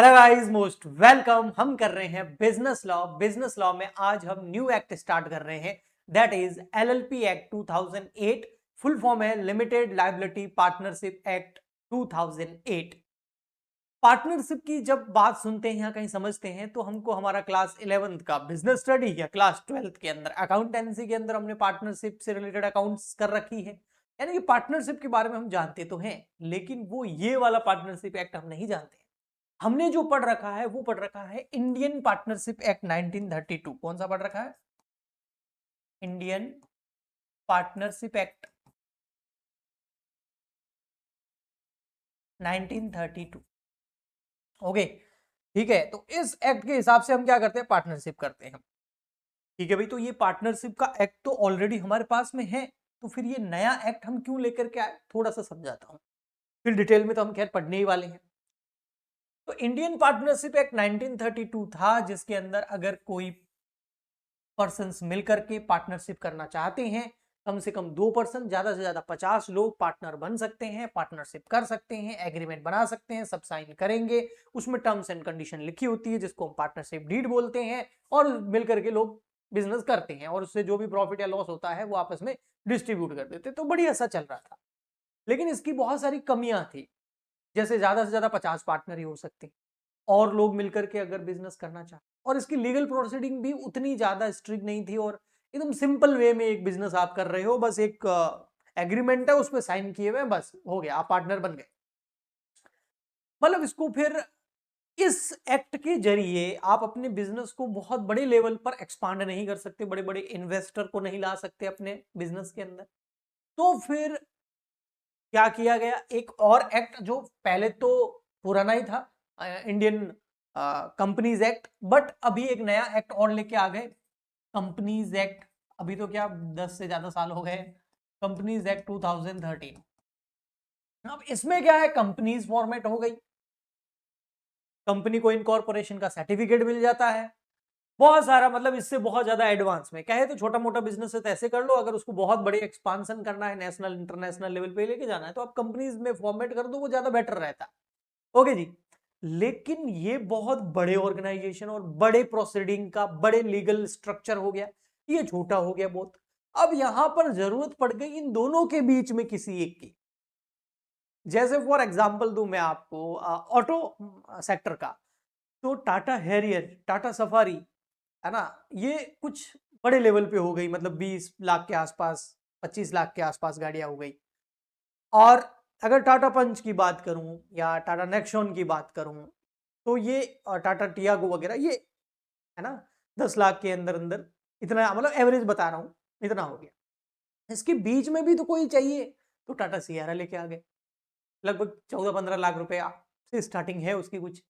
Hello guys, most welcome. हम कर रहे हैं बिजनेस लॉ में आज हम न्यू एक्ट स्टार्ट कर रहे हैं, that is LLP act 2008। Full form है limited liability partnership act 2008। Partnership की जब बात सुनते हैं या कहीं समझते हैं तो हमको हमारा क्लास 11th का बिजनेस स्टडी या क्लास 12th के अंदर अकाउंटेंसी के अंदर हमने पार्टनरशिप से रिलेटेड अकाउंट्स कर रखी है। यानी कि पार्टनरशिप के बारे में हम जानते तो हैं, लेकिन वो ये वाला पार्टनरशिप एक्ट हम नहीं जानते। हमने जो पढ़ रखा है वो पढ़ रखा है इंडियन पार्टनरशिप एक्ट 1932। कौन सा पढ़ रखा है? Indian partnership act 1932। ओके, ठीक है। तो इस एक्ट के हिसाब से हम क्या करते हैं? पार्टनरशिप करते हैं। ठीक है भाई, तो ये पार्टनरशिप का एक्ट तो ऑलरेडी हमारे पास में है, तो फिर ये नया एक्ट हम क्यों लेकर के आए, थोड़ा सा समझाता हूं। फिर डिटेल में तो हम खैर पढ़ने ही वाले हैं। तो इंडियन पार्टनरशिप एक्ट 1932 था, जिसके अंदर अगर कोई पर्सन्स मिलकर के पार्टनरशिप करना चाहते हैं, कम से कम 2 पर्सन, ज्यादा से ज्यादा 50 लोग पार्टनर बन सकते हैं, पार्टनरशिप कर सकते हैं, एग्रीमेंट बना सकते हैं, सब साइन करेंगे। उसमें टर्म्स एंड कंडीशन लिखी होती है जिसको हम पार्टनरशिप डीड बोलते हैं, और मिलकर के लोग बिजनेस करते हैं और उससे जो भी प्रॉफिट या लॉस होता है वो आपस में डिस्ट्रीब्यूट कर देते। तो बढ़िया सा चल रहा था, लेकिन इसकी बहुत सारी कमियां थी। जैसे ज्यादा से ज्यादा 50 पार्टनर ही हो सकते हैं, और लोग मिलकर के अगर बिजनेस करना चाहते, और इसकी लीगल प्रोसीडिंग भी उतनी ज्यादा स्ट्रिक्ट नहीं थी, और एकदम सिंपल वे में एक बिजनेस आप कर रहे हो, बस एक एग्रीमेंट है, उस पर साइन किए हुए, बस हो गया, आप पार्टनर बन गए। मतलब इसको फिर इस एक्ट के जरिए आप अपने बिजनेस को बहुत बड़े लेवल पर एक्सपांड नहीं कर सकते, बड़े बड़े इन्वेस्टर को नहीं ला सकते अपने बिजनेस के अंदर। तो फिर क्या किया गया, एक और एक्ट जो पहले तो पुराना ही था, इंडियन कंपनीज एक्ट, बट अभी एक नया एक्ट और लेके आ गए, कंपनीज एक्ट। अभी तो क्या 10 से ज्यादा साल हो गए, कंपनीज एक्ट 2013। अब इसमें क्या है, कंपनीज फॉर्मेट हो गई, कंपनी को इनकॉर्पोरेशन का सर्टिफिकेट मिल जाता है, बहुत सारा, मतलब इससे बहुत ज्यादा एडवांस में कहे तो छोटा मोटा बिजनेस है तो ऐसे कर लो, अगर उसको बहुत बड़े एक्सपांशन करना है, नेशनल इंटरनेशनल लेवल पे लेके जाना है, तो आप कंपनीज में फॉर्मेट कर दो, वो ज्यादा बेटर रहता है। ओके जी। लेकिन ये बहुत बड़े ऑर्गेनाइजेशन और बड़े प्रोसीडिंग का, बड़े लीगल स्ट्रक्चर हो गया, ये छोटा हो गया बहुत। अब यहां पर जरूरत पड़ गई इन दोनों के बीच में किसी एक की। जैसे फॉर एग्जांपल दूं मैं आपको ऑटो सेक्टर का, तो टाटा हैरियर, टाटा सफारी, है ना, ये कुछ बड़े लेवल पे हो गई, मतलब 20 लाख के आसपास, 25 लाख के आसपास गाड़ियां हो गई। और अगर टाटा पंच की बात करूं या टाटा नेक्सॉन की बात करूं, तो ये टाटा टियागो वगैरह, ये है ना, 10 लाख के अंदर अंदर, इतना, मतलब एवरेज बता रहा हूं, इतना हो गया। इसके बीच में भी तो कोई चाहिए, तो टाटा सियारा लेके आ गए, लगभग 14-15 लाख रुपया से स्टार्टिंग है उसकी कुछ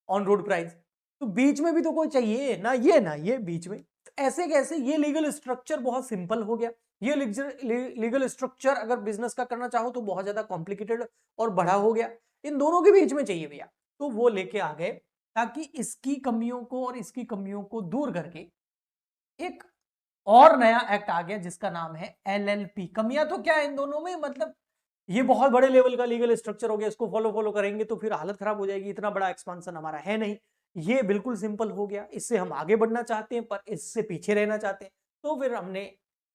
ऑन रोड प्राइस। तो बीच में भी तो कोई चाहिए ना, ये ना ये बीच में, तो ऐसे कैसे? ये लीगल स्ट्रक्चर बहुत सिंपल हो गया। ये लीगल स्ट्रक्चर अगर बिजनेस का करना चाहो तो बहुत ज्यादा कॉम्प्लिकेटेड और बड़ा हो गया, इन दोनों के बीच में चाहिए भैया। तो वो लेके आ गए, ताकि इसकी कमियों को और इसकी कमियों को दूर करके एक और नया एक्ट आ गया जिसका नाम है एलएलपी। कमियां तो क्या है इन दोनों में, मतलब ये बहुत बड़े लेवल का लीगल स्ट्रक्चर हो गया, इसको फॉलो फॉलो करेंगे तो फिर हालत खराब हो जाएगी, इतना बड़ा एक्सपांशन हमारा है नहीं। ये बिल्कुल सिंपल हो गया, इससे हम आगे बढ़ना चाहते हैं पर इससे पीछे रहना चाहते हैं, तो फिर हमने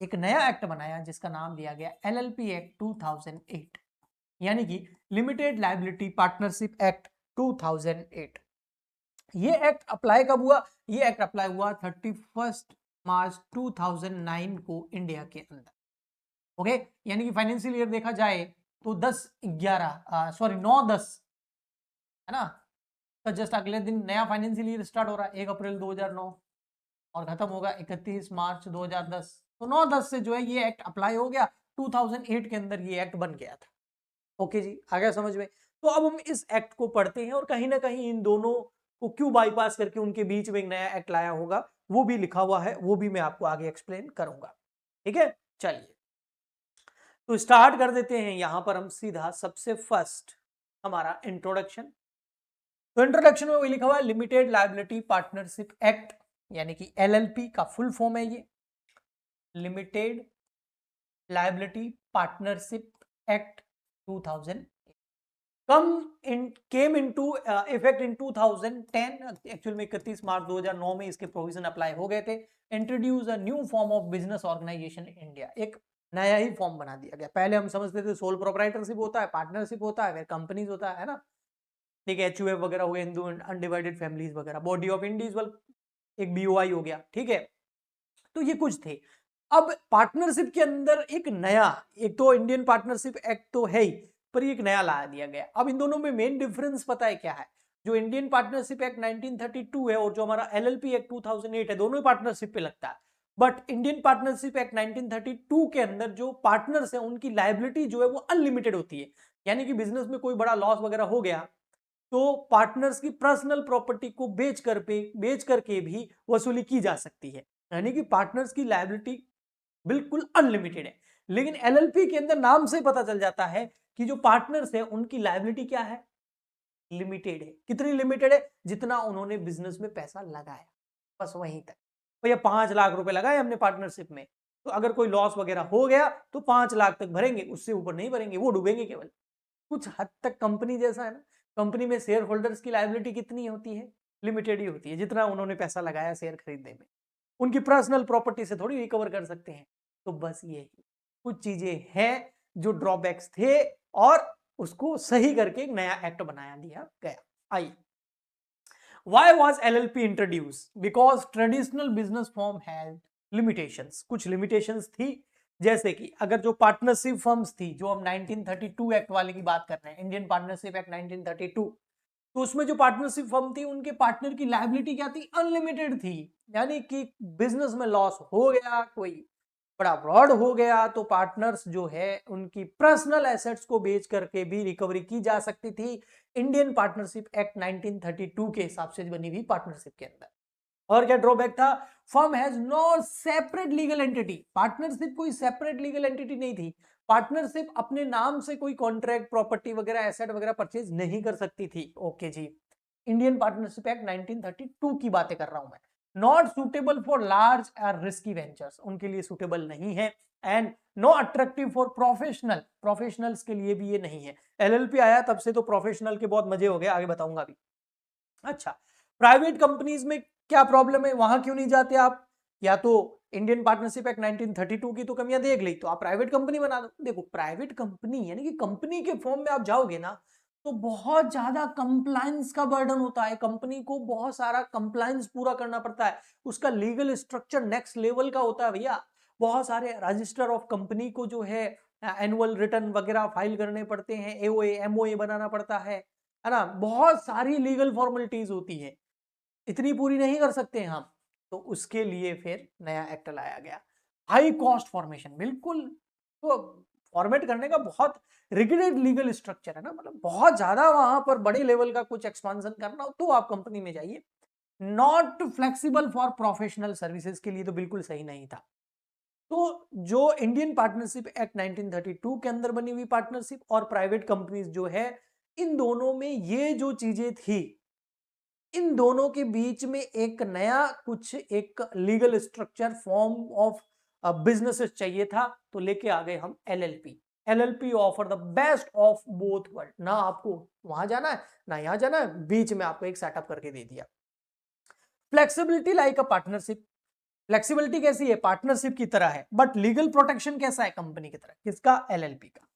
एक नया एक्ट बनाया जिसका नाम दिया गया एलएलपी एक्ट 2008, यानी कि लिमिटेड लायबिलिटी पार्टनरशिप एक्ट 2008। ये एक्ट अप्लाई कब हुआ? ये एक्ट अप्लाई हुआ 31 मार्च 2009 को इंडिया के अंदर। ओके, यानी कि फाइनेंशियल ईयर देखा जाए तो 9-10, है ना, तो जस्ट अगले दिन नया फाइनेंशियल ईयर स्टार्ट हो रहा है 1 अप्रैल 2009, और खत्म होगा 31 मार्च 2010। तो 9-10 से जो है ये एक्ट अप्लाई हो गया, 2008 के अंदर ये एक्ट बन गया था। ओके जी, आ गया समझ में? तो अब हम इस एक्ट को पढ़ते हैं, और कहीं ना कहीं इन दोनों को क्यों बाईपास करके उनके बीच में एक नया एक्ट लाया होगा, वो भी लिखा हुआ है, वो भी मैं आपको आगे एक्सप्लेन करूंगा। ठीक है, चलिए तो स्टार्ट कर देते हैं। यहां पर हम सीधा सबसे फर्स्ट हमारा इंट्रोडक्शन। तो इंट्रोडक्शन में वही लिखा हुआ है, लिमिटेड लायबिलिटी पार्टनरशिप एक्ट, यानी कि एलएलपी का फुल फॉर्म है ये, limited liability partnership act 2000। Came into effect in 2010, actual में 31 मार्च 2009 में इसके प्रोविजन अप्लाई हो गए थे। Introduce a new form of business organisation in India, एक नया ही फॉर्म बना दिया गया। पहले हम समझते थे सोल प्रोप्राइटरशिप होता है, पार्टनरशिप होता है, फिर कंपनीज होता है ना, ठीक है, HUF वगैरह हो गया, हिंदू अनडिवाइडेड फैमिलीज वगैरह, बॉडी ऑफ इंडिविजुअल एक BOI हो गया, ठीक है। तो ये कुछ थे। अब पार्टनरशिप के अंदर एक नया, एक तो इंडियन पार्टनरशिप एक्ट तो है ही, पर एक नया ला दिया गया। अब इन दोनों में मेन डिफरेंस पता है क्या है? जो इंडियन पार्टनरशिप एक्ट 1932 है और जो हमारा LLP एक्ट 2008 है, दोनों ही पार्टनरशिप पे लगता है। बट इंडियन पार्टनरशिप एक्ट 1932 के अंदर जो पार्टनर्स है उनकी लायबिलिटी जो है वो अनलिमिटेड होती है। यानी कि बिजनेस में कोई बड़ा लॉस वगैरह हो गया तो पार्टनर्स की पर्सनल प्रॉपर्टी को बेच करके भी वसूली की जा सकती है। यानी कि पार्टनर्स की लायबिलिटी बिल्कुल अनलिमिटेड है। लेकिन LLP के अंदर नाम से पता चल जाता है कि जो पार्टनर्स है उनकी लायबिलिटी क्या है? लिमिटेड है। कितनी लिमिटेड है? जितना उन्होंने बिजनेस में पैसा लगाया, बस वहीं तक। भैया 5 लाख रुपए लगाए हमने पार्टनरशिप में, तो अगर कोई लॉस वगैरह हो गया तो 5 लाख तक भरेंगे, उससे ऊपर नहीं भरेंगे, वो डूबेंगे केवल। कुछ हद तक कंपनी जैसा है ना। कंपनी में शेयर होल्डर्स की लायबिलिटी कितनी होती है? लिमिटेड ही होती है, जितना उन्होंने पैसा लगाया शेयर खरीदने में। उनकी पर्सनल प्रॉपर्टी से थोड़ी रिकवर कर सकते हैं। तो बस ये कुछ चीजें हैं जो ड्रॉबैक्स थे और उसको सही करके एक नया एक्ट बनाया दिया गया। आइए, Why was LLP introduced? Because traditional business form had limitations. कुछ limitations थी, जैसे कि अगर जो पार्टनरशिप फर्म्स थी, जो हम 1932 एक्ट वाले की बात कर रहे हैं, इंडियन पार्टनरशिप एक्ट 1932, तो उसमें जो पार्टनरशिप फर्म थी उनके पार्टनर की लायबिलिटी क्या थी? अनलिमिटेड थी। यानी कि बिजनेस में लॉस हो गया, कोई बड़ा फ्रॉड हो गया, तो पार्टनर्स जो है उनकी पर्सनल एसेट्स को बेच करके भी रिकवरी की जा सकती थी इंडियन पार्टनरशिप एक्ट 1932 के हिसाब से बनी हुई पार्टनरशिप के अंदर। और क्या ड्रॉबैक था? Firm has no separate legal entity. Partnership कोई सेपरेट लीगल एंटिटी नहीं थी। पार्टनरशिप अपने नाम से कोई कॉन्ट्रैक्ट, प्रॉपर्टी वगैरह, एसेट वगैरह परचेज नहीं कर सकती थी। Okay ji, Indian partnership act 1932 की बातें कर रहा हूं मैं। नॉट सुटेबल फॉर लार्ज और रिस्की वेंचर्स, उनके लिए सुटेबल नहीं है। And no attractive for professionals के लिए भी ये नहीं है। LLP आया तब से तो प्रोफेशनल के बहुत मजे हो गए, आगे बताऊंगा अभी। अच्छा, प्राइवेट कंपनीज में क्या प्रॉब्लम है, वहां क्यों नहीं जाते आप? या तो इंडियन पार्टनरशिप एक्ट 1932 की तो कमियां देख ली, तो आप प्राइवेट कंपनी बना दो। देखो, प्राइवेट कंपनी यानी कि कंपनी के फॉर्म में आप जाओगे ना, तो बहुत ज्यादा कंप्लायंस का बर्डन होता है। कंपनी को बहुत सारा कंप्लायंस पूरा करना पड़ता है। उसका लीगल स्ट्रक्चर नेक्स्ट लेवल का होता है भैया। बहुत सारे रजिस्टर ऑफ कंपनी को जो है एनुअल रिटर्न वगैरह फाइल करने पड़ते हैं, AOA MOA बनाना पड़ता है ना। बहुत सारी लीगल फॉर्मेलिटीज होती है, इतनी पूरी नहीं कर सकते हम। तो उसके लिए फिर नया एक्ट लाया गया। हाई कॉस्ट फॉर्मेशन, बिल्कुल। तो फॉर्मेट करने का बहुत रिगिड लीगल स्ट्रक्चर है ना, मतलब बहुत ज्यादा वहां पर बड़े लेवल का कुछ एक्सपांशन करना हो तो आप कंपनी में जाइए। Not flexible for professional services, के लिए तो बिल्कुल सही नहीं था। तो जो इंडियन पार्टनरशिप एक्ट 1932 के अंदर बनी हुई पार्टनरशिप और प्राइवेट कंपनीज जो है, इन दोनों में ये जो चीजें थी, इन दोनों के बीच में एक नया कुछ एक legal structure, form of businesses चाहिए था, तो लेके आ गए हम LLP offer the best of both world. ना आपको वहां जाना है ना यहां जाना है, बीच में आपको एक सेटअप करके दे दिया। Flexibility like a partnership, flexibility कैसी है? पार्टनरशिप की तरह है, बट लीगल प्रोटेक्शन कैसा है? कंपनी की तरह। किसका? LLP का।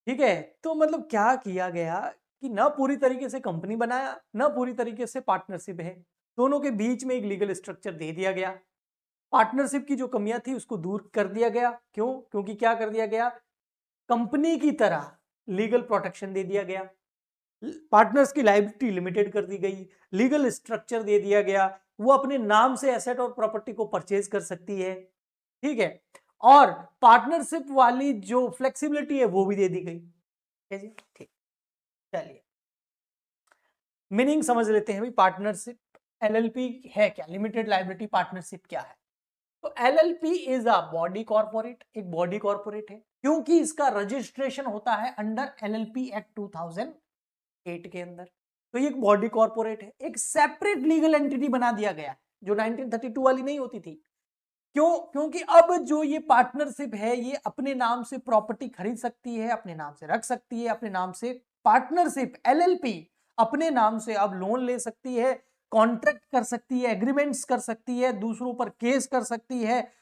ठीक है, तो मतलब क्या किया गया कि ना पूरी तरीके से कंपनी बनाया, ना पूरी तरीके से पार्टनरशिप है, दोनों के बीच में एक लीगल स्ट्रक्चर दे दिया गया। पार्टनरशिप की जो कमियां थी उसको दूर कर दिया गया। क्यों? क्योंकि क्या कर दिया गया? कंपनी की तरह लीगल प्रोटेक्शन दे दिया गया, पार्टनर्स की लायबिलिटी लिमिटेड कर दी गई, लीगल स्ट्रक्चर दे दिया गया, वो अपने नाम से एसेट और प्रॉपर्टी को परचेज कर सकती है। ठीक है, और पार्टनरशिप वाली जो फ्लेक्सिबिलिटी है वो भी दे दी गई है जी। ठीक, चलिए मीनिंग समझ लेते हैं भाई। पार्टनरशिप, LLP है क्या? लिमिटेड लायबिलिटी पार्टनरशिप क्या है? तो LLP is a body corporate, एक बॉडी कॉर्पोरेट है, क्योंकि इसका रजिस्ट्रेशन होता है अंडर LLP एक्ट 2008 के अंदर। तो ये एक बॉडी कॉर्पोरेट है, एक सेपरेट लीगल एंटिटी बना दिया गया, जो 1932 वाली नहीं होती थी। क्यों? क्योंकि अब जो ये पार्टनरशिप है ये अपने नाम से प्रॉपर्टी खरीद सकती है, अपने नाम से रख सकती है, अपने नाम से पार्टनरशिप एलएलपी अपने नाम से अब लोन ले सकती है, कॉन्ट्रैक्ट कर सकती है, एग्रीमेंट्स कर सकती है, दूसरों पर केस कर सकती है,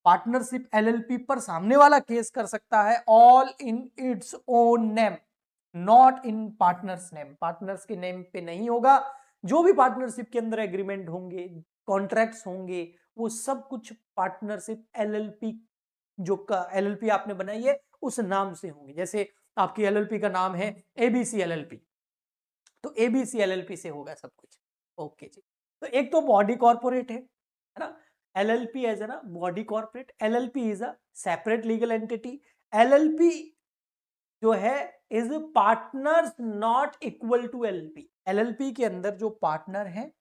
पार्टनरशिप एलएलपी पर सामने वाला केस कर सकता है, all in its own name, not in partners name. Partners के नेम पे नहीं होगा। जो भी पार्टनरशिप के अंदर एग्रीमेंट होंगे, कॉन्ट्रैक्ट्स होंगे, वो सब कुछ पार्टनरशिप एलएलपी जो का एलएलपी आपने बनाई है उस नाम से होंगे। जैसे आपकी एलएलपी का नाम है एबीसी एलएलपी, तो एबीसी एलएलपी से होगा सब कुछ। ओके जी। तो एक तो बॉडी कॉर्पोरेट है ना, एलएलपी एज ना body corporate, LLP is a separate legal entity. LLP जो है is partners not equal to LLP. LLP के अंदर जो पार्टनर है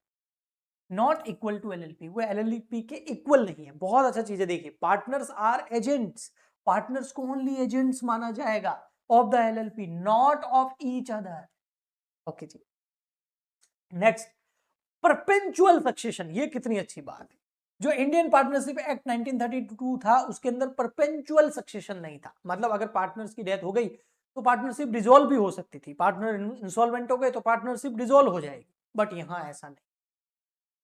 नॉट इक्वल टू एलएलपी, वो एलएलपी के इक्वल नहीं है। बहुत अच्छा चीज है, देखिए पार्टनर्स आर एजेंट्स, पार्टनर्स को ओनली एजेंट्स माना जाएगा of the LLP, not of each other. Okay जी। नेक्स्ट, परपेंचुअल सक्सेशन, ये कितनी अच्छी बात है। जो इंडियन पार्टनरशिप एक्ट 1932 था उसके अंदर परपेंचुअल सक्सेशन नहीं था। मतलब अगर पार्टनर्स की डेथ हो गई तो पार्टनरशिप डिसॉल्व भी हो सकती थी, पार्टनर इंसॉल्वेंट हो गए तो पार्टनरशिप डिसॉल्व हो जाएगी, बट यहां ऐसा नहीं।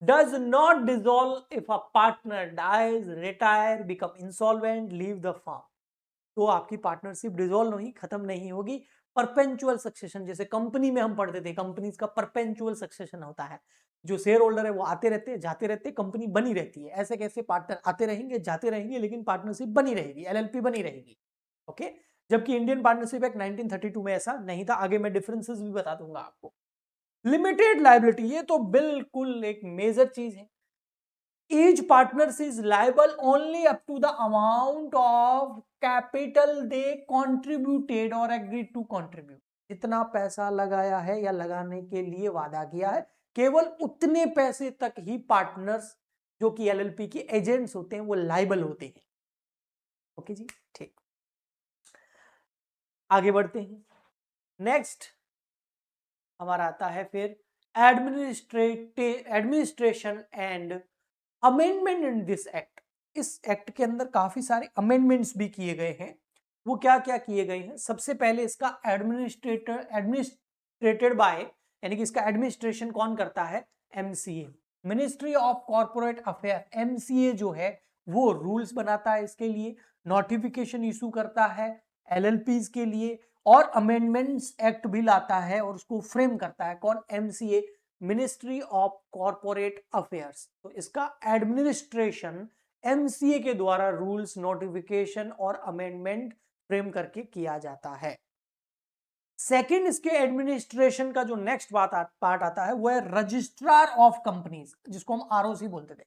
does not dissolve if a partner dies, retire, become insolvent, leave the firm। तो आपकी पार्टनरशिप डिसॉल्व नहीं, खत्म नहीं होगी। परपेंचुअल सक्सेशन, जैसे कंपनी में हम पढ़ते थे, कंपनीज का परपेंचुअल सक्सेशन होता है, जो शेयर होल्डर है वो आते रहते हैं जाते रहते हैं, कंपनी बनी रहती है। ऐसे कैसे पार्टनर आते रहेंगे जाते रहेंगे लेकिन पार्टनरशिप बनी रहेगी, एलएलपी बनी रहेगी। ओके। जबकि इंडियन पार्टनरशिप एक्ट 1932 में ऐसा नहीं था। आगे मैं डिफरेंसेस भी बता दूंगा आपको। लिमिटेड लायबिलिटी, ये तो बिल्कुल एक मेजर चीज है। each partners is liable only up to the amount of capital they contributed or agreed to contribute। जितना पैसा लगाया है या लगाने के लिए वादा किया है, केवल उतने पैसे तक ही पार्टनर्स जो कि एलएलपी के एजेंट्स होते हैं वो लाइबल होते हैं। ओके जी, ठीक। आगे बढ़ते हैं। नेक्स्ट हमारा आता है फिर administration and amendment in this act. इस एक्ट के अंदर काफी सारे अमेंडमेंट्स भी किए गए हैं। वो क्या क्या किए गए हैं? सबसे पहले इसका एडमिनिस्ट्रेटेड बाय, यानी कि इसका एडमिनिस्ट्रेशन कौन करता है? MCA, ministry of corporate affair. MCA जो है वो रूल्स बनाता है इसके लिए, नोटिफिकेशन इशू करता है एलएलपीज के लिए, और अमेंडमेंट्स एक्ट भी लाता है और उसको फ्रेम करता है। कौन? MCA, ministry of corporate affairs. तो इसका एडमिनिस्ट्रेशन एमसीए के द्वारा रूल्स, नोटिफिकेशन और अमेंडमेंट फ्रेम करके किया जाता है। सेकंड, इसके एडमिनिस्ट्रेशन का जो नेक्स्ट पार्ट आता है वो है रजिस्ट्रार ऑफ कंपनीज, जिसको हम आरओसी बोलते थे।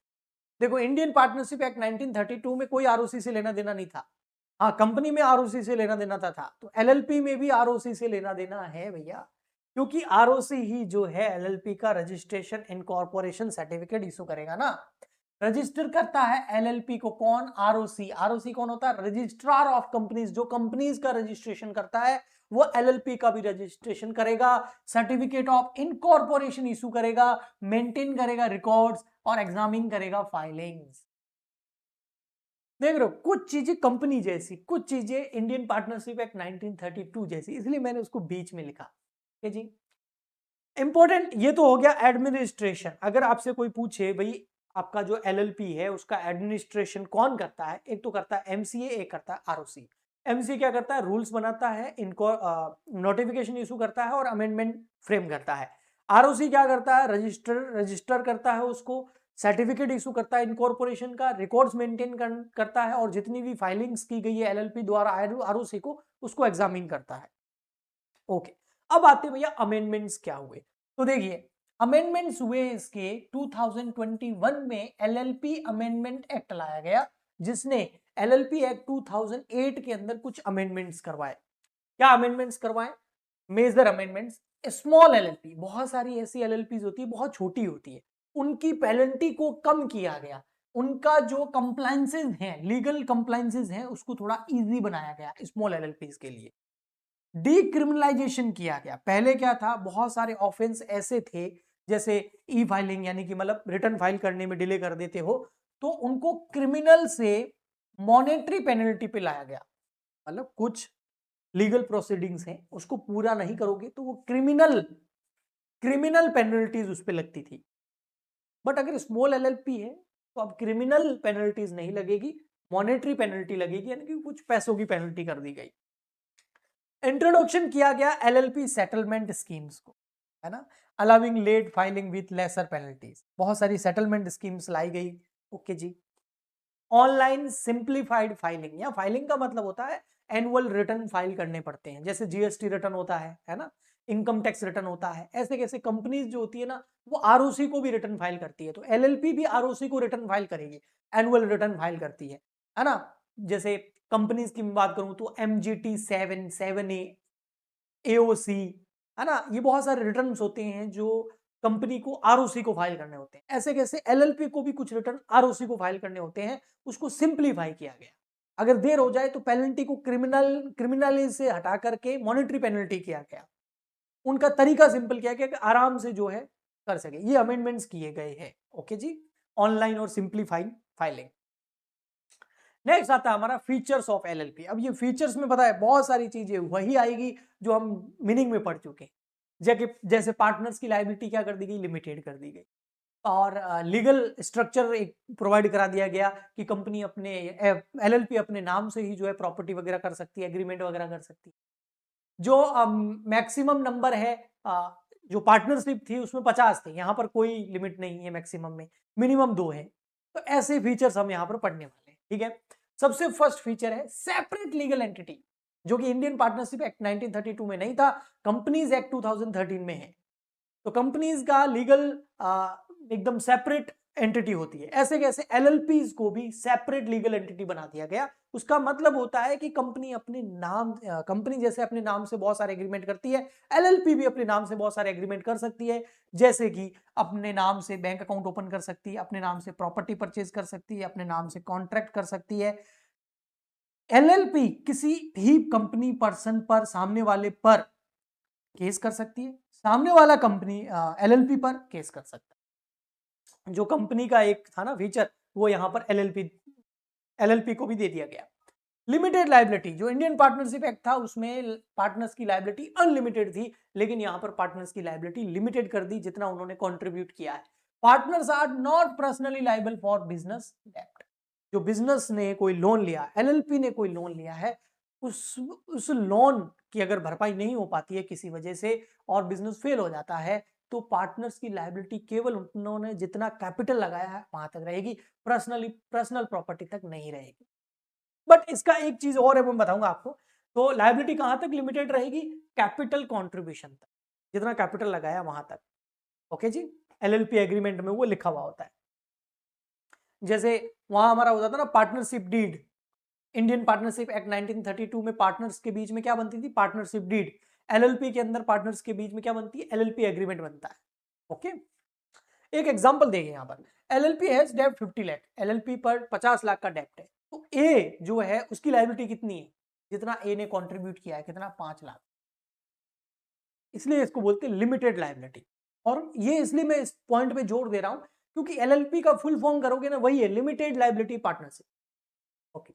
देखो, इंडियन पार्टनरशिप एक्ट 1932 में कोई आरओसी से लेना देना नहीं था। हाँ, कंपनी में आरओसी से लेना देना था, तो एलएलपी में भी आरओसी से लेना देना है भैया, क्योंकि आरओसी ही जो है एलएलपी का रजिस्ट्रेशन इनकॉर्पोरेशन सर्टिफिकेट इशू करेगा ना। रजिस्टर करता है एलएलपी को कौन? आरओसी। आरओसी कौन होता है? Registrar of companies. जो कंपनीज का रजिस्ट्रेशन करता है वो एलएलपी का भी रजिस्ट्रेशन करेगा, सर्टिफिकेट ऑफ इनकॉर्पोरेशन इशू करेगा, मेंटेन करेगा रिकॉर्ड्स और एग्जामिन करेगा फाइलिंग्स। देख रहे हो, कुछ चीजें कंपनी जैसी, कुछ चीजें इंडियन पार्टनरशिप एक्ट 1932 जैसी, इसलिए मैंने उसको बीच में लिखा है जी। इंपॉर्टेंट ये तो हो गया एडमिनिस्ट्रेशन। अगर आपसे कोई पूछे भाई आपका जो एलएलपी है उसका एडमिनिस्ट्रेशन कौन करता है, एक तो करता है एमसीए, एक करता है आरओसी। एमसीए क्या करता है? रूल्स बनाता है, इनको नोटिफिकेशन इशू करता है और अमेंडमेंट फ्रेम करता है। आरओसी क्या करता है? रजिस्टर करता है उसको, सर्टिफिकेट इशू करता है इनकॉर्पोरेशन का, रिकॉर्ड्स मेंटेन करता है और जितनी भी फाइलिंग्स की गई है एलएलपी द्वारा आरओसी को, उसको एग्जामिन करता है। ओके। अब आते हैं भैया अमेंडमेंट्स क्या हुए। तो देखिए, अमेंडमेंट्स हुए इसके 2021 में एलएलपी अमेंडमेंट एक्ट लाया गया, जिसने एलएलपी एक्ट 2008 के अंदर कुछ अमेंडमेंट्स करवाए। क्या अमेंडमेंट्स करवाए? Major amendments. स्मॉल एलएलपी, बहुत सारी ऐसी एलएलपीज होती है बहुत छोटी होती है, उनकी पेनल्टी को कम किया गया। उनका जो कंप्लायंसेस हैं, लीगल कंप्लायंसेस हैं, उसको थोड़ा इजी बनाया गया स्मॉल एलएलपीज के लिए। डीक्रिमिनलाइजेशन किया गया। पहले क्या था? बहुत सारे ऑफेंस ऐसे थे, जैसे ई फाइलिंग, यानी कि मतलब रिटर्न फाइल करने में डिले कर देते हो, तो उनको क्रिमिनल से मॉनेटरी पेनल्टी पे लाया गया। मतलब कुछ लीगल प्रोसीडिंग्स हैं, उसको पूरा नहीं करोगे तो वो क्रिमिनल पेनल्टीज उस पर लगती थी। बट अगर स्मॉल एलएलपी है तो अब क्रिमिनल पेनल्टीज नहीं लगेगी, मॉनेटरी पेनल्टी लगेगी, यानी कि कुछ पैसों की पेनल्टी कर दी गई। इंट्रोडक्शन किया गया एलएलपी सेटलमेंट स्कीम्स को, है ना, allowing late filing with lesser penalties. बहुत सारी सेटलमेंट स्कीम्स लाई गई। Okay ji. Online simplified filing, या फाइलिंग का मतलब होता है एनुअल रिटर्न फाइल करने पड़ते हैं, जैसे जीएसटी रिटर्न होता है ना, इनकम टैक्स रिटर्न होता है। ऐसे कैसे कंपनीज जो होती है ना, वो आरओसी को भी रिटर्न फाइल करती है, तो एलएलपी भी आरओसी को रिटर्न फाइल करेगी, एनुअल रिटर्न फाइल करती है ना। जैसे कंपनीज की बात करूं तो MGT 7, 7A, AOC, है ना, ये बहुत सारे रिटर्न्स होते हैं जो कंपनी को आरओसी को फाइल करने होते हैं। ऐसे कैसे एलएलपी को भी कुछ रिटर्न आरओसी को फाइल करने होते हैं, उसको सिंप्लीफाई किया गया। अगर देर हो जाए तो पेनल्टी को क्रिमिनल से हटा करके मॉनेटरी पेनल्टी किया गया। उनका तरीका सिंपल किया गया कि आराम से जो है कर सके। ये अमेंडमेंट्स किए गए हैं। ओके जी, ऑनलाइन और सिंप्लीफाइड फाइलिंग। नेक्स्ट आता है हमारा फीचर्स ऑफ एलएलपी। अब ये फीचर्स में पता है बहुत सारी चीजें वही आएगी जो हम मीनिंग में पढ़ चुके हैं। जैसे पार्टनर्स की लायबिलिटी क्या कर दी गई, लिमिटेड कर दी गई, और लीगल स्ट्रक्चर एक प्रोवाइड करा दिया गया कि कंपनी अपने एलएलपी अपने नाम से ही जो है प्रॉपर्टी वगैरह कर सकती है, एग्रीमेंट वगैरह कर सकती है। जो मैक्सिमम नंबर है, जो पार्टनरशिप थी उसमें 50 थे, यहाँ पर कोई लिमिट नहीं है मैक्सिमम में, मिनिमम 2 है। तो ऐसे फीचर्स हम यहाँ पर पढ़ने वाले हैं। ठीक है, सबसे फर्स्ट फीचर है सेपरेट लीगल एंटिटी, जो कि इंडियन पार्टनरशिप एक्ट 1932 में नहीं था, कंपनीज एक्ट 2013 में है। तो कंपनीज का लीगल एकदम सेपरेट एंटिटी होती है। ऐसे कैसे एलएलपीज को भी सेपरेट लीगल एंटिटी बना दिया गया। उसका मतलब होता है कि कंपनी जैसे अपने नाम से बहुत सारे एग्रीमेंट करती है, एलएलपी भी अपने नाम से बहुत सारे एग्रीमेंट कर सकती है। जैसे कि अपने नाम से बैंक अकाउंट ओपन कर सकती है, अपने नाम से प्रॉपर्टी परचेज कर सकती है, अपने नाम से कॉन्ट्रैक्ट कर सकती है। एलएलपी किसी भी कंपनी पर्सन पर, सामने वाले पर केस कर सकती है, सामने वाला कंपनी एलएलपी पर केस कर सकता है। जो कंपनी का एक था ना फीचर, वो यहां पर एलएलपी को भी दे दिया गया। लिमिटेड लाइबिलिटी, जो इंडियन पार्टनरशिप एक्ट था उसमें पार्टनर्स की लाइबिलिटी अनलिमिटेड थी, लेकिन यहां पर पार्टनर्स की लाइबिलिटी लिमिटेड कर दी जितना उन्होंने कंट्रीब्यूट किया है। Partners are not personally liable for business डेब्ट। जो बिजनेस ने कोई लोन लिया, एलएलपी ने कोई लोन लिया है, उस लोन की अगर भरपाई नहीं हो पाती है किसी वजह से और बिजनेस फेल हो जाता है, तो पार्टनर्स की लायबिलिटी केवल उन्होंने जितना कैपिटल लगाया है वहां तक रहेगी, पर्सनल प्रॉपर्टी तक नहीं रहेगी। बट इसका एक चीज और है, मैं बताऊंगा आपको। तो लायबिलिटी कहां तक लिमिटेड रहेगी, कैपिटल कॉन्ट्रीब्यूशन तक, जितना कैपिटल लगाया वहां तक। ओके जी, एलएलपी एग्रीमेंट में वो लिखा हुआ होता है। जैसे वहां हमारा होता था ना partnership deed, Indian partnership act 1932 में पार्टनर्स के बीच में क्या बनती थी, पार्टनरशिप डीड। एलएलपी के अंदर पार्टनर्स के बीच में क्या बनती है, एलएलपी एग्रीमेंट बनता है। ओके, एक एग्जांपल देंगे यहाँ पर। एलएलपी हैज डेब्ट 50 लाख, एलएलपी पर 50 लाख का डेब्ट है। तो ए जो है उसकी लायबिलिटी कितनी है, जितना ए ने कंट्रीब्यूट किया है, कितना, 5 लाख। इसलिए इसको बोलते हैं लिमिटेड लायबिलिटी। और ये इसलिए मैं इस पॉइंट पे जोर दे रहा हूं क्योंकि एलएलपी का फुल फॉर्म करोगे ना, वही है limited liability partnership. Okay,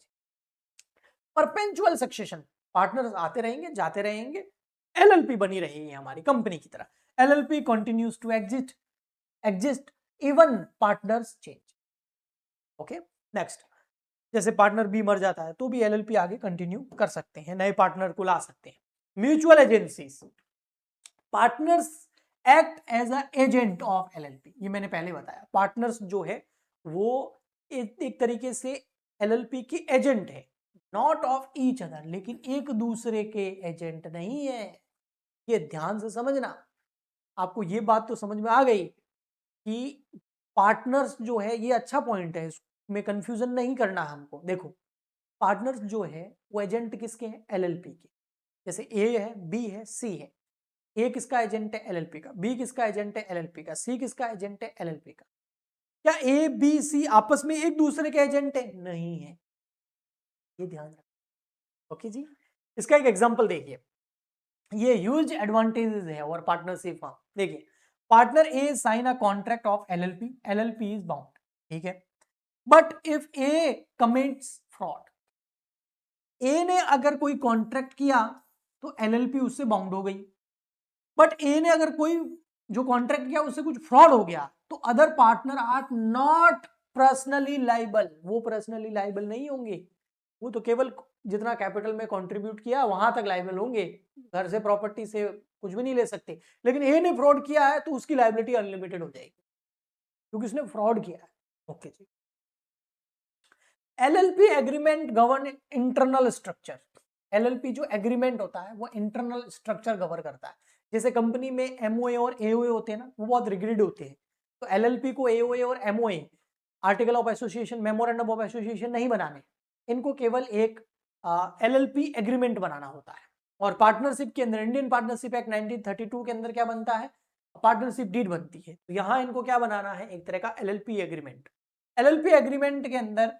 perpetual succession, partners आते रहेंगे जाते रहेंगे, एलएलपी बनी रहेगी हमारी कंपनी की तरह। LLP continues to exist even partners change. Okay, next, जैसे पार्टनर बी मर जाता है तो भी एलएलपी आगे कंटिन्यू कर सकते हैं, नए पार्टनर को ला सकते हैं। Mutual agencies, partners act as a agent of LLP. ये मैंने पहले बताया, पार्टनर्स जो है वो एक तरीके से एलएलपी की एजेंट है, नॉट ऑफ ईच अदर, लेकिन एक दूसरे के एजेंट नहीं है। ये ध्यान से समझना। आपको ये बात तो समझ में आ गई कि पार्टनर्स जो है, ये अच्छा पॉइंट है, इसमें कंफ्यूजन नहीं करना हमको। देखो, पार्टनर्स जो है वो एजेंट किसके हैं, एलएलपी के। जैसे ए है, बी है, सी है। ए किसका एजेंट है, एलएलपी का। बी किसका एजेंट है, एलएलपी का। सी किसका एजेंट है, एलएलपी का। क्या ए बी सी आपस में एक दूसरे के एजेंट है, नहीं है, ये ध्यान रखो। ओके जी, इसका एक एग्जांपल देखिए, ये ह्यूज एडवांटेजेस है और पार्टनरशिप। देखिए, partner A sign a contract of LLP, LLP is bound. ठीक है, but if A commits fraud, A ने अगर कोई कॉन्ट्रैक्ट किया तो एलएलपी उससे बाउंड हो गई, बट ए ने अगर कोई जो कॉन्ट्रैक्ट किया उससे कुछ फ्रॉड हो गया तो other partner are not personally liable, वो पर्सनली लाइबल नहीं होंगे, वो तो केवल जितना कैपिटल में कंट्रीब्यूट किया वहां तक लाइबल होंगे, घर से प्रॉपर्टी से कुछ भी नहीं ले सकते। लेकिन ए ने फ्रॉड किया है तो उसकी लाइबिलिटी अनलिमिटेड हो जाएगी क्योंकि उसने फ्रॉड किया है। ओके जी। LLP agreement govern internal structure, LLP जो एग्रीमेंट होता है वो इंटरनल स्ट्रक्चर गवर्न करता है। जैसे कंपनी में एमओए और एओए होते हैं ना, वो बहुत रिगिड होते हैं, तो एलएलपी को एओए और MOA article of association, memorandum of association नहीं बनाने, इनको केवल एक एलएलपी एग्रीमेंट बनाना होता है। और पार्टनरशिप के अंदर इंडियन पार्टनरशिप एक्ट 1932 के अंदर क्या बनता है, पार्टनरशिप डीड बनती है, तो यहाँ इनको क्या बनाना है, एक तरह का एलएलपी एग्रीमेंट। एलएलपी एग्रीमेंट के अंदर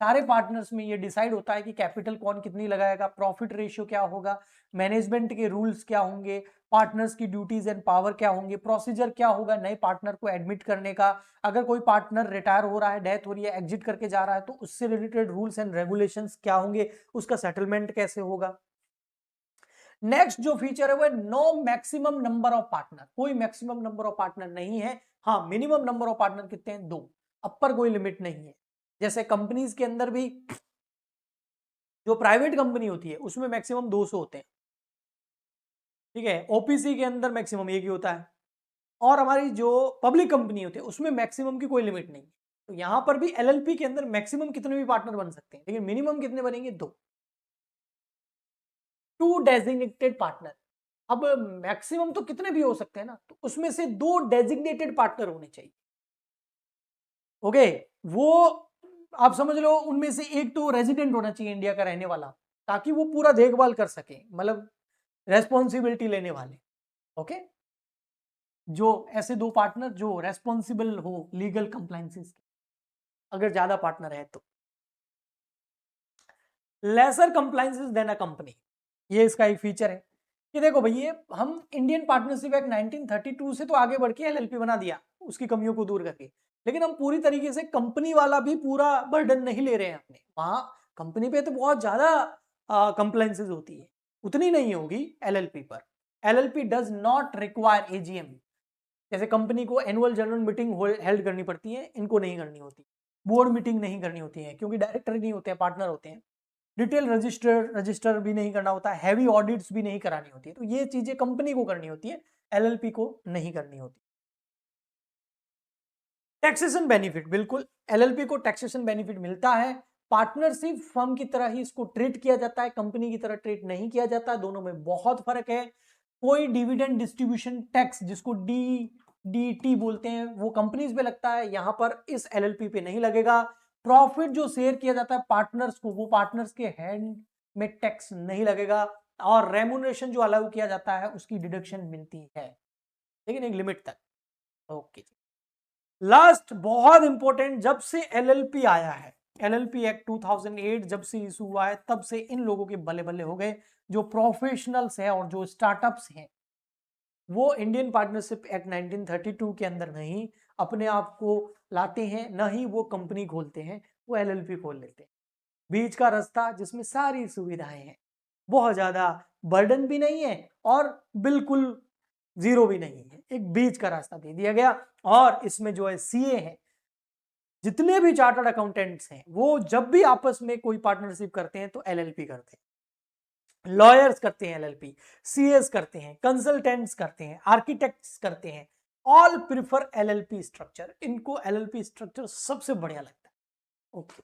सारे पार्टनर्स में ये डिसाइड होता है कि कैपिटल कौन कितनी लगाएगा, प्रॉफिट रेशियो क्या होगा, मैनेजमेंट के रूल्स क्या होंगे, पार्टनर्स की ड्यूटीज एंड पावर क्या होंगे, प्रोसीजर क्या होगा नए पार्टनर को एडमिट करने का, अगर कोई पार्टनर रिटायर हो रहा है, डेथ हो रही है, एग्जिट करके जा रहा है तो उससे रिलेटेड रूल्स एंड रेगुलेशंस क्या होंगे, उसका सेटलमेंट कैसे होगा। नेक्स्ट जो फीचर है वो no maximum number of partner, कोई मैक्सिमम नंबर ऑफ पार्टनर नहीं है, हाँ मिनिमम नंबर ऑफ पार्टनर कितने हैं, 2, अपर कोई लिमिट नहीं है। जैसे कंपनीज के अंदर भी जो प्राइवेट कंपनी होती है उसमें मैक्सिमम 200 होते हैं, ठीक है, ओपीसी के अंदर मैक्सिमम 1 ही होता है, और हमारी जो पब्लिक कंपनी होती है उसमें मैक्सिमम की कोई लिमिट नहीं है। तो यहां पर भी एलएलपी के अंदर मैक्सिमम कितने भी पार्टनर बन सकते हैं, लेकिन मिनिमम कितने बनेंगे, 2। 2 डेजिग्नेटेड पार्टनर, अब मैक्सिमम तो कितने भी हो सकते हैं ना, तो उसमें से 2 डेजिग्नेटेड पार्टनर होने चाहिए। ओके, वो आप समझ लो उनमें से एक तो रेजिडेंट होना चाहिए इंडिया का रहने वाला, ताकि वो पूरा देखभाल कर सके, मतलब रेस्पॉन्सिबिलिटी लेने वाले। ओके, जो ऐसे 2 पार्टनर जो रेस्पॉन्सिबल हो लीगल कंप्लायंसेस के, अगर ज्यादा पार्टनर है तो। Lesser compliances than a company, ये इसका एक फीचर है कि देखो भैया हम इंडियन पार्टनरशिप एक्ट 1932 से तो आगे बढ़ के एलएलपी बना दिया उसकी कमियों को दूर करके, लेकिन हम पूरी तरीके से कंपनी वाला भी पूरा बर्डन नहीं ले रहे हैं अपने, वहां कंपनी पे तो बहुत ज्यादा कंप्लायंसेस होती है, उतनी नहीं होगी एलएलपी पर। LLP does not require AGM, जैसे कंपनी को एनुअल जनरल मीटिंग हेल्ड करनी पड़ती है, इनको नहीं करनी होती, बोर्ड मीटिंग नहीं करनी होती है क्योंकि डायरेक्टर नहीं होते हैं, पार्टनर होते हैं, डिटेल रजिस्टर भी नहीं करना होता है, हैवी ऑडिट्स भी नहीं करानी होती है, तो ये चीजें कंपनी को करनी होती है, एलएलपी को नहीं करनी होती। टैक्सेशन बेनिफिट, बिल्कुल एलएलपी को टैक्सेशन बेनिफिट मिलता है, पार्टनरशिप फर्म की तरह ही इसको ट्रीट किया जाता है, कंपनी की तरह ट्रीट नहीं किया जाता, दोनों में बहुत फर्क है। कोई डिविडेंड डिस्ट्रीब्यूशन टैक्स जिसको डीटी बोलते हैं वो कंपनीज पे लगता है, यहां पर इस एलएलपी पे नहीं लगेगा। प्रॉफिट जो शेयर किया जाता है पार्टनर्स को, वो पार्टनर्स के हैंड में टैक्स नहीं लगेगा, और रेम्यूनरेशन जो अलाउ किया जाता है उसकी डिडक्शन मिलती है, लेकिन एक लिमिट तक। ओके, लास्ट बहुत इंपॉर्टेंट, जब से एलएलपी आया है, एलएलपी एक्ट 2008 जब से इशू हुआ है तब से इन लोगों के बल्ले बल्ले हो गए, जो प्रोफेशनल्स हैं और जो स्टार्टअप्स हैं वो इंडियन पार्टनरशिप एक्ट 1932 के अंदर नहीं अपने आप को लाते हैं, न ही वो कंपनी खोलते हैं, वो एलएलपी खोल लेते हैं। बीच का रास्ता जिसमें सारी सुविधाएं हैं, बहुत ज्यादा बर्डन भी नहीं है और बिल्कुल जीरो भी नहीं है, एक बीच का रास्ता दे दिया गया। और इसमें जो है सीए है, जितने भी चार्टर्ड अकाउंटेंट्स हैं वो जब भी आपस में कोई पार्टनरशिप करते हैं तो एलएलपी करते हैं, लॉयर्स करते हैं एलएलपी, सीएस करते हैं, कंसल्टेंट्स करते हैं, आर्किटेक्ट्स करते हैं, ऑल प्रिफर एलएलपी स्ट्रक्चर, इनको एलएलपी स्ट्रक्चर सबसे बढ़िया लगता है। ओके,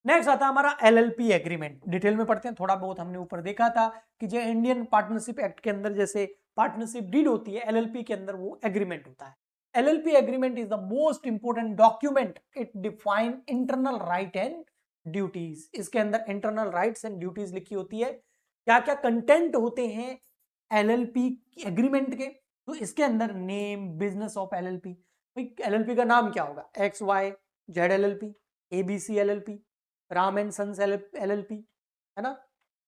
नेक्स्ट आता है हमारा एलएलपी एग्रीमेंट, डिटेल में पढ़ते हैं, थोड़ा बहुत हमने ऊपर देखा था कि जो इंडियन पार्टनरशिप एक्ट के अंदर जैसे पार्टनरशिप डीड होती है, एलएलपी के अंदर वो एग्रीमेंट होता है। LLP agreement is the most important document, it define internal right and duties, इसके अंदर इंटरनल राइट्स एंड ड्यूटीज लिखी होती है, क्या क्या कंटेंट होते हैं एलएलपी एग्रीमेंट के, तो इसके अंदर name business of LLP, LLP का नाम क्या होगा, X Y Z LLP, ABC LLP, Ram and sons LLP, है ना,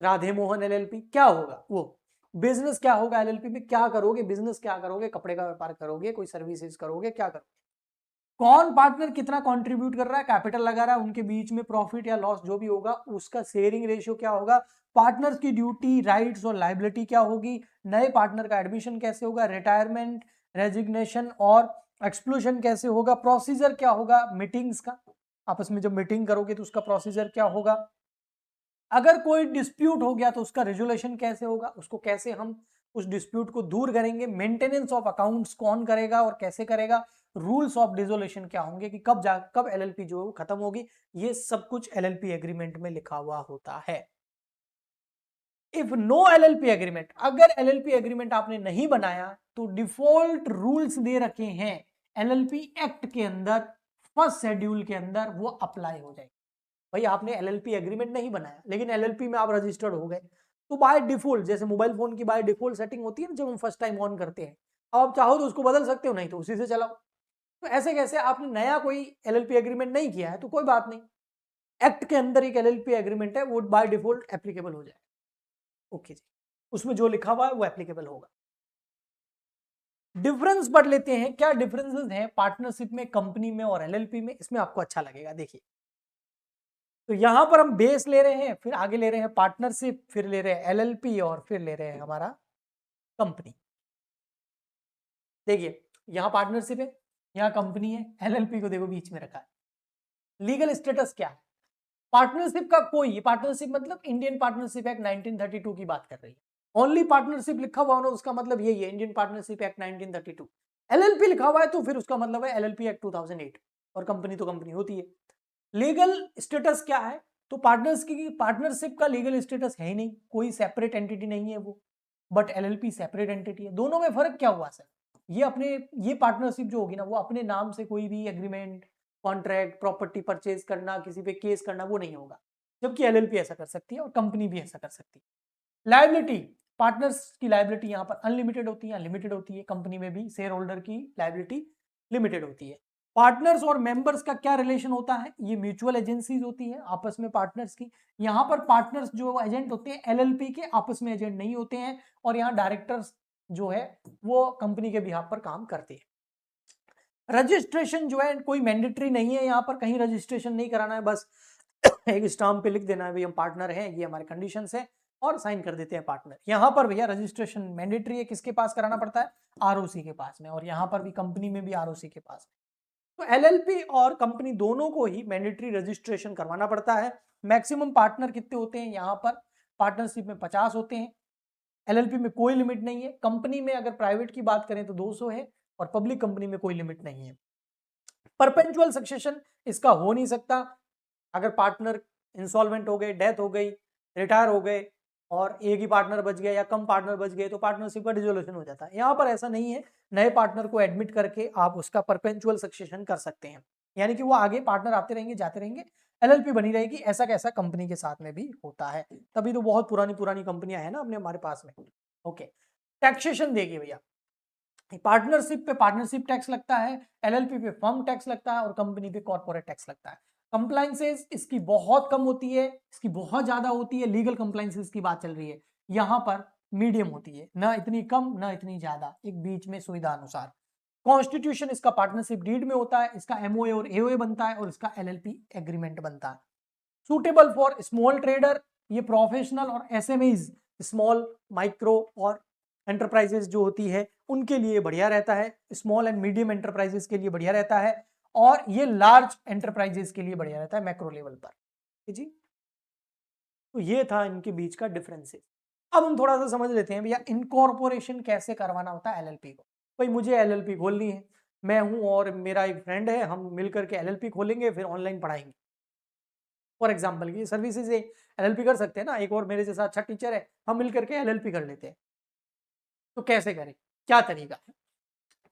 राधे मोहन एलएलपी, क्या होगा वो बिजनेस, क्या होगा एलएलपी में, क्या करोगे बिजनेस, क्या करोगे, कपड़े का व्यापार करोगे, कोई सर्विसेज करोगे, क्या करोगे, कौन पार्टनर कितना कंट्रीब्यूट कर रहा है, कैपिटल लगा रहा है, उनके बीच में प्रॉफिट या लॉस जो भी होगा उसका शेयरिंग रेशियो क्या होगा, पार्टनर्स की ड्यूटी, राइट्स और लायबिलिटी क्या होगी, नए पार्टनर का एडमिशन कैसे होगा, रिटायरमेंट, रेजिग्नेशन और एक्सक्लूजन कैसे होगा, प्रोसीजर क्या होगा मीटिंग्स का, आपस में जब मीटिंग करोगे तो उसका प्रोसीजर क्या होगा, अगर कोई डिस्प्यूट हो गया तो उसका रेजोल्यूशन कैसे होगा, उसको कैसे हम उस डिस्प्यूट को दूर करेंगे, मेंटेनेंस ऑफ अकाउंट्स कौन करेगा और कैसे करेगा, रूल्स ऑफ डिसोल्यूशन क्या होंगे कि कब एलएलपी जो है खत्म होगी, ये सब कुछ एलएलपी एग्रीमेंट में लिखा हुआ होता है। इफ नो एलएलपी एग्रीमेंट, अगर एलएलपी एग्रीमेंट आपने नहीं बनाया तो डिफॉल्ट रूल्स दे रखे हैं एलएलपी एक्ट के अंदर, फर्स्ट शेड्यूल के अंदर वो अप्लाई हो जाएगी। भाई आपने एलएलपी एग्रीमेंट नहीं बनाया लेकिन एलएलपी में आप रजिस्टर्ड हो गए, तो बाय डिफॉल्ट, जैसे मोबाइल फोन की बाय डिफॉल्ट सेटिंग होती है ना जब हम फर्स्ट टाइम ऑन करते हैं, अब आप चाहो तो उसको बदल सकते हो, नहीं तो उसी से चलाओ। तो ऐसे कैसे आपने नया कोई एलएलपी एग्रीमेंट नहीं किया है तो कोई बात नहीं, एक्ट के अंदर एक एलएलपी एग्रीमेंट है वो बाय डिफॉल्ट एप्लीकेबल हो जाए। ओके जी, उसमें जो लिखा हुआ है वो एप्लीकेबल होगा। डिफरेंस पढ़ लेते हैं, क्या डिफरेंसेस हैं पार्टनरशिप में, कंपनी में और एलएलपी में, इसमें आपको अच्छा लगेगा। देखिए, तो यहां पर हम बेस ले रहे हैं, फिर आगे ले रहे हैं पार्टनरशिप, फिर ले रहे हैं एलएलपी और फिर ले रहे हैं हमारा कंपनी। देखिए, यहां पार्टनरशिप है, यहां कंपनी है, एलएलपी को देखो बीच में रखा है। लीगल स्टेटस क्या है पार्टनरशिप का, कोई पार्टनरशिप मतलब इंडियन पार्टनरशिप एक्ट 1932 की बात कर रही है, ओनली पार्टनरशिप लिखा हुआ हो ना उसका मतलब यही है, इंडियन पार्टनरशिप एक्ट 1932। एलएलपी लिखा हुआ है तो फिर उसका मतलब है एलएलपी एक्ट 2008, और कंपनी तो कंपनी होती है। लीगल स्टेटस क्या है, तो पार्टनरशिप का लीगल स्टेटस है ही नहीं, कोई सेपरेट एंटिटी नहीं है वो, बट एलएलपी सेपरेट एंटिटी है। दोनों में फर्क क्या हुआ सर, ये पार्टनरशिप जो होगी ना वो अपने नाम से कोई भी एग्रीमेंट, कॉन्ट्रैक्ट, प्रॉपर्टी परचेज करना, किसी पे केस करना वो नहीं होगा, जबकि एलएलपी ऐसा कर सकती है और कंपनी भी ऐसा कर सकती है। लायबिलिटी, पार्टनर्स की लायबिलिटी यहाँ पर अनलिमिटेड होती है, लिमिटेड होती है, कंपनी में भी शेयर होल्डर की लायबिलिटी लिमिटेड होती है। पार्टनर्स और मेंबर्स का क्या रिलेशन होता है, ये म्यूचुअल एजेंसीज होती है आपस में पार्टनर्स की, यहाँ पर पार्टनर्स जो एजेंट होते हैं एलएलपी के आपस में एजेंट नहीं होते हैं, और यहाँ डायरेक्टर्स जो है वो कंपनी के बिहाफ पर काम करते हैं। रजिस्ट्रेशन जो है कोई मैंडेटरी नहीं है, यहाँ पर कहीं रजिस्ट्रेशन नहीं कराना है, बस एक स्टाम्प पे लिख देना है भाई हम पार्टनर हैं, ये हमारे कंडीशंस है, और साइन कर देते हैं पार्टनर। यहाँ पर भैया रजिस्ट्रेशन मैंडेटरी है, किसके पास कराना पड़ता है, आरओसी के पास में, और यहाँ पर भी कंपनी में भी आरओसी के पास में। तो एलएलपी और कंपनी दोनों को ही मैंडेटरी रजिस्ट्रेशन करवाना पड़ता है। मैक्सिमम पार्टनर कितने होते हैं, यहाँ पर पार्टनरशिप में 50 होते हैं, एलएलपी में कोई लिमिट नहीं है, कंपनी में अगर प्राइवेट की बात करें तो 200 है, और पब्लिक कंपनी में कोई लिमिट नहीं है। परपेचुअल सक्सेशन इसका हो नहीं सकता, अगर पार्टनर इंसॉल्वेंट हो गए, डेथ हो गई, रिटायर हो गए और एक ही पार्टनर बच गया या कम पार्टनर बच गए तो पार्टनरशिप का डिसोल्यूशन हो जाता है। यहाँ पर ऐसा नहीं है, नए पार्टनर को एडमिट करके आप उसका परपेचुअल सक्सेशन कर सकते हैं, यानी कि वो आगे पार्टनर आते रहेंगे जाते रहेंगे, एलएलपी बनी रहेगी। ऐसा कैसा कंपनी के साथ में भी होता है, तभी तो बहुत पुरानी पुरानी कंपनियां हैं ना अपने हमारे पास में। ओके, टैक्सेशन देखिए भैया, पार्टनरशिप पे पार्टनरशिप टैक्स लगता है, एलएलपी पे फर्म टैक्स लगता है, और कंपनी पे कॉर्पोरेट टैक्स लगता है। कंप्लाइंसेस इसकी बहुत कम होती है, इसकी बहुत ज्यादा होती है, लीगल कंप्लाइंसेस की बात चल रही है, यहाँ पर मीडियम होती है, ना इतनी कम ना इतनी ज्यादा, एक बीच में सुविधा अनुसार। कॉन्स्टिट्यूशन इसका पार्टनरशिप डीड में होता है, इसका एमओए और एओए बनता है, और इसका एलएलपी एग्रीमेंट बनता है। सूटेबल फॉर स्मॉल ट्रेडर, ये प्रोफेशनल और एसएमईज, स्मॉल माइक्रो और एंटरप्राइजेस जो होती है उनके लिए बढ़िया रहता है, स्मॉल एंड मीडियम एंटरप्राइजेस के लिए बढ़िया रहता है, और ये लार्ज एंटरप्राइजेस के लिए बढ़िया रहता है मैक्रो लेवल पर जी। तो ये था इनके बीच का डिफरेंसेस। अब हम थोड़ा सा समझ लेते हैं भैया इनकॉर्पोरेशन कैसे करवाना होता है एलएलपी को। भाई मुझे एलएलपी खोलनी है, मैं हूं और मेरा एक फ्रेंड है, हम मिलकर के एलएलपी खोलेंगे फिर ऑनलाइन पढ़ाएंगे। फॉर एग्जाम्पल की सर्विसेज एलएलपी कर सकते हैं ना, एक और मेरे जैसा अच्छा टीचर है, हम मिलकर के एलएलपी कर लेते हैं। तो कैसे करें, क्या तरीका है,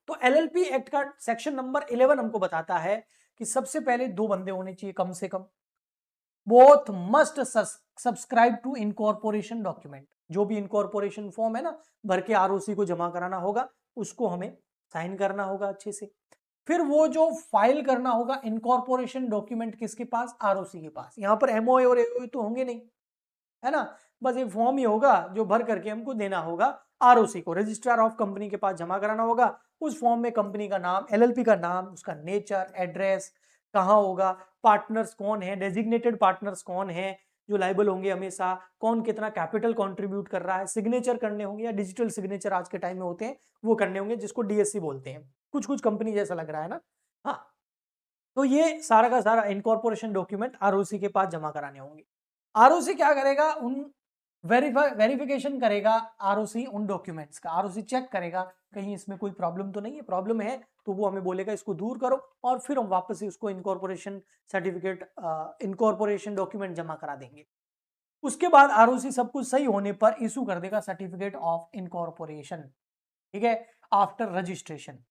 तो एलएलपी एक्ट का सेक्शन नंबर 11 हमको बताता है कि सबसे पहले 2 बंदे होने चाहिए कम से कम, both must subscribe to incorporation document, जो भी इनकॉर्पोरेशन फॉर्म है ना भर के आरओसी को जमा कराना होगा उसको हमें साइन करना होगा अच्छे से। फिर वो जो फाइल करना होगा इनकॉर्पोरेशन डॉक्यूमेंट किसके पास, आरओसी के पास। यहाँ पर एमओए और एओए तो होंगे नहीं, है ना, बस एक फॉर्म ही होगा जो भर करके हमको देना होगा आरओसी को, रजिस्ट्रार ऑफ कंपनी के पास जमा कराना होगा। उस फॉर्म में कंपनी का नाम, एलएलपी का नाम, उसका नेचर, एड्रेस, कहाँ होगा, पार्टनर्स कौन है, डेजिग्नेटेड पार्टनर्स कौन है जो लाइबल होंगे हमेशा, कौन कितना कैपिटल कंट्रीब्यूट कर रहा है, सिग्नेचर करने होंगे या डिजिटल सिग्नेचर आज के टाइम में होते हैं वो करने होंगे, जिसको डीएससी बोलते हैं। कुछ कुछ कंपनी जैसा लग रहा है ना। हाँ, तो ये सारा का सारा इनकॉर्पोरेशन डॉक्यूमेंट आरओसी के पास जमा कराने होंगे। आरओसी क्या करेगा, उन वेरिफिकेशन करेगा आरओसी उन डॉक्यूमेंट्स का, आरओसी चेक करेगा कहीं इसमें कोई प्रॉब्लम तो नहीं है, प्रॉब्लम है तो वो हमें बोलेगा इसको दूर करो, और फिर हम वापस से उसको इनकॉर्पोरेशन सर्टिफिकेट, इनकॉर्पोरेशन डॉक्यूमेंट जमा करा देंगे। उसके बाद आरओसी सब कुछ सही होने पर इशू कर देगा सर्टिफिकेट ऑफ इनकॉर्पोरेशन, ठीक है, आफ्टर रजिस्ट्रेशन।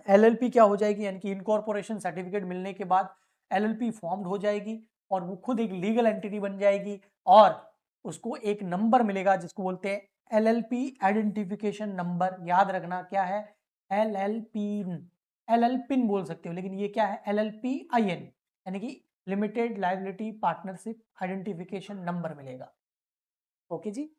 एलएलपी क्या हो जाएगी, यानी कि इनकॉर्पोरेशन सर्टिफिकेट मिलने के बाद एलएलपी फॉर्म्ड हो जाएगी और वो खुद एक लीगल एंटिटी बन जाएगी, और उसको एक नंबर मिलेगा जिसको बोलते हैं एलएलपी आइडेंटिफिकेशन नंबर। याद रखना क्या है, एलएलपिन, एलएलपिन बोल सकते हो, लेकिन ये क्या है, एलएलपीआईएन, यानी कि limited liability partnership identification number मिलेगा। ओके जी।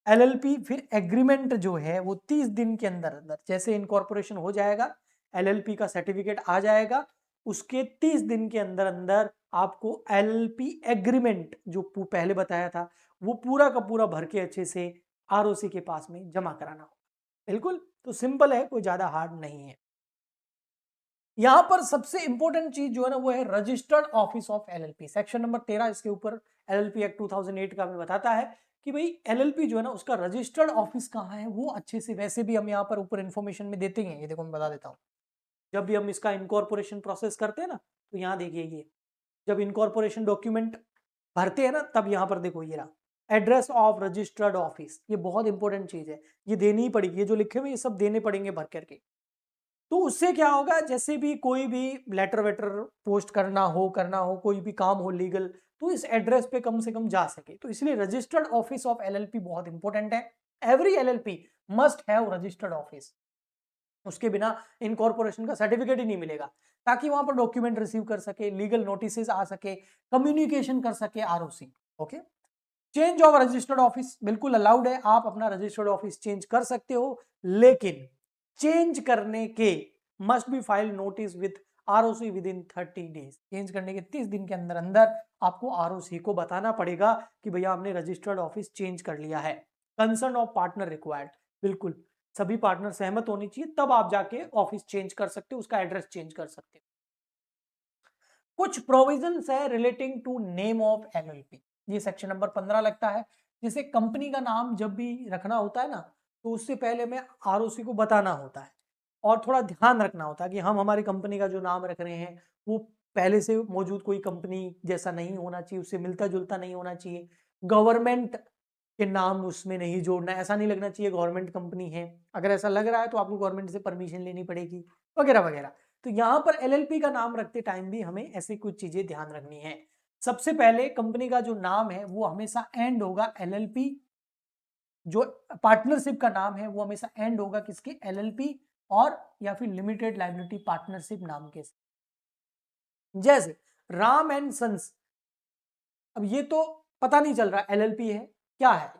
एलएलपी फिर एग्रीमेंट जो है वो 30 दिन के अंदर अंदर, जैसे इनकॉर्पोरेशन हो जाएगा, एलएलपी का सर्टिफिकेट आ जाएगा, उसके 30 दिन के अंदर अंदर आपको एलएलपी एग्रीमेंट जो पहले बताया था वो पूरा का पूरा भर के अच्छे से आरओसी के पास में जमा कराना होगा। बिल्कुल, तो सिंपल है, कोई ज्यादा हार्ड नहीं है। यहां पर सबसे इंपॉर्टेंट चीज जो है ना वो है registered office of LLP. Section number 13 इसके ऊपर एलएलपी एक्ट 2008 का हमें बताता है कि भाई एलएलपी जो है ना उसका रजिस्टर्ड ऑफिस कहाँ है, वो अच्छे से, वैसे भी हम यहाँ पर ऊपर इन्फॉर्मेशन में देते हैं, ये देखो मैं बता देता हूँ। जब भी हम इसका इनकॉर्पोरेशन प्रोसेस करते हैं ना, तो यहाँ देखिए, ये जब इनकॉर्पोरेशन डॉक्यूमेंट भरते हैं ना, तब यहाँ पर देखो ये रहा एड्रेस ऑफ रजिस्टर्ड ऑफिस, ये बहुत इंपॉर्टेंट चीज है, ये देनी ही पड़ेगी, ये जो लिखे हुए ये सब देने पड़ेंगे भर करके। तो उससे क्या होगा, जैसे भी कोई भी लेटर वेटर पोस्ट करना हो कोई भी काम हो लीगल, तो इस एड्रेस पे कम से कम जा सके, तो इसलिए रजिस्टर्ड ऑफिस ऑफ एलएलपी बहुत इंपॉर्टेंट है। Every LLP must have registered office, उसके बिना इनकॉर्पोरेशन का सर्टिफिकेट ही नहीं मिलेगा, ताकि वहां पर डॉक्यूमेंट रिसीव कर सके, लीगल नोटिस आ सके, कम्युनिकेशन कर सके ROC. Okay, change of registered office बिल्कुल अलाउड है, आप अपना रजिस्टर्ड ऑफिस चेंज कर सकते हो, लेकिन चेंज करने के must be file notice with ROC with in 30 days. Change करने के 30 दिन के अंदर अंदर आपको आरओसी को बताना पड़ेगा कि भैया हमने रजिस्टर्ड ऑफिस चेंज कर लिया है। कंसर्न ऑफ पार्टनर रिक्वायर्ड, बिल्कुल सभी पार्टनर सहमत होनी चाहिए, तब आप जाके ऑफिस चेंज कर सकते हो, उसका एड्रेस चेंज कर सकते हो। कुछ प्रोविजंस है relating to name of LLP, ये सेक्शन नंबर 15 लगता है। जैसे कंपनी का नाम जब भी रखना होता है ना, तो उससे पहले में आरओसी को बताना होता है और थोड़ा ध्यान रखना होता है कि हम हमारी कंपनी का जो नाम रख रहे हैं वो पहले से मौजूद कोई कंपनी जैसा नहीं होना चाहिए, उससे मिलता जुलता नहीं होना चाहिए, गवर्नमेंट के नाम उसमें नहीं जोड़ना, ऐसा नहीं लगना चाहिए गवर्नमेंट कंपनी है, अगर ऐसा लग रहा है तो आपको गवर्नमेंट से परमिशन लेनी पड़ेगी, वगैरह वगैरह। तो यहाँ पर एलएलपी का नाम रखते टाइम भी हमें ऐसी कुछ चीजें ध्यान रखनी है। सबसे पहले कंपनी का जो नाम है वो हमेशा एंड होगा एलएलपी, जो पार्टनरशिप का नाम है वो हमेशा एंड होगा किसके, एलएलपी और या फिर लिमिटेड लायबिलिटी पार्टनरशिप नाम के। जैसे राम एंड सन्स, अब ये तो पता नहीं चल रहा एलएलपी है क्या है,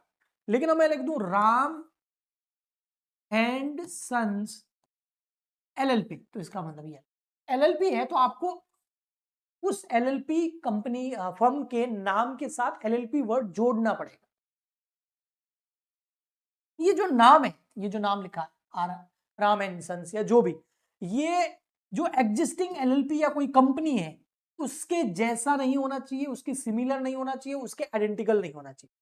लेकिन अब मैं लिख दूं राम एंड सन्स एलएलपी, तो इसका मतलब ये एलएलपी है तो आपको उस एलएलपी कंपनी फर्म के नाम के साथ एलएलपी वर्ड जोड़ना पड़ेगा। ये जो नाम है, ये जो नाम लिखा है आ रहा राम एंड सन्स या जो भी, ये जो एग्जिस्टिंग एलएलपी या कोई कंपनी है उसके जैसा नहीं होना चाहिए, उसके सिमिलर नहीं होना चाहिए, उसके आइडेंटिकल नहीं होना चाहिए,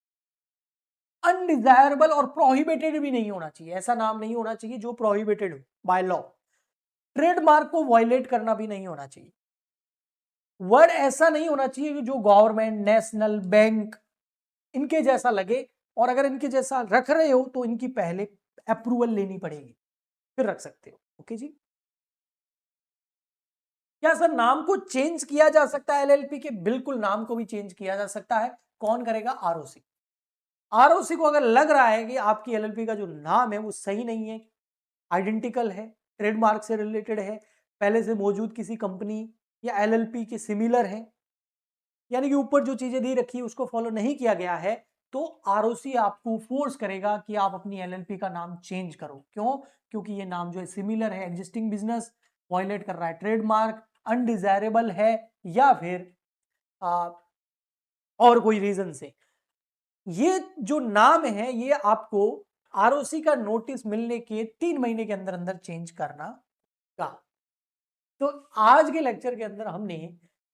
अनडिजायरेबल और प्रोहिबिटेड भी नहीं होना चाहिए, ऐसा नाम नहीं होना चाहिए जो प्रोहिबिटेड हो बाय लॉ, ट्रेडमार्क को वायलेट करना भी नहीं होना चाहिए, वर्ड ऐसा नहीं होना चाहिए कि जो गवर्नमेंट, नेशनल बैंक इनके जैसा लगे, और अगर इनके जैसा रख रहे हो तो इनकी पहले अप्रूवल लेनी पड़ेगी फिर रख सकते हो। ओके जी। क्या सर नाम को चेंज किया जा सकता है एलएलपी के? बिल्कुल, नाम को भी चेंज किया जा सकता है। कौन करेगा? आरओसी। आरओसी को अगर लग रहा है कि आपकी एलएलपी का जो नाम है वो सही नहीं है, आइडेंटिकल है, ट्रेडमार्क से रिलेटेड है, पहले से मौजूद किसी कंपनी या एलएलपी के सिमिलर है, यानी कि ऊपर जो चीजें दी रखी है उसको फॉलो नहीं किया गया है, तो आरओसी आपको फोर्स करेगा कि आप अपनी एलएलपी का नाम चेंज करो। क्यों? क्योंकि ये नाम जो है सिमिलर है एग्जिस्टिंग बिजनेस, वायलेट कर रहा है ट्रेडमार्क, अनडिजायरेबल है, या फिर और कोई रीजन से। ये जो नाम है ये आपको आरओसी का नोटिस मिलने के 3 महीने के अंदर अंदर चेंज करना का। तो आज के लेक्चर के अंदर हमने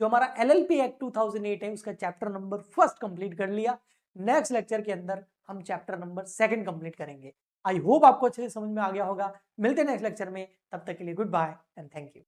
जो हमारा एलएलपी एक्ट 2008 है उसका चैप्टर नंबर 1 कंप्लीट कर लिया। नेक्स्ट लेक्चर के अंदर हम चैप्टर नंबर 2 कंप्लीट करेंगे। आई होप आपको अच्छे से समझ में आ गया होगा। मिलते हैं नेक्स्ट लेक्चर में, तब तक के लिए goodbye and thank you.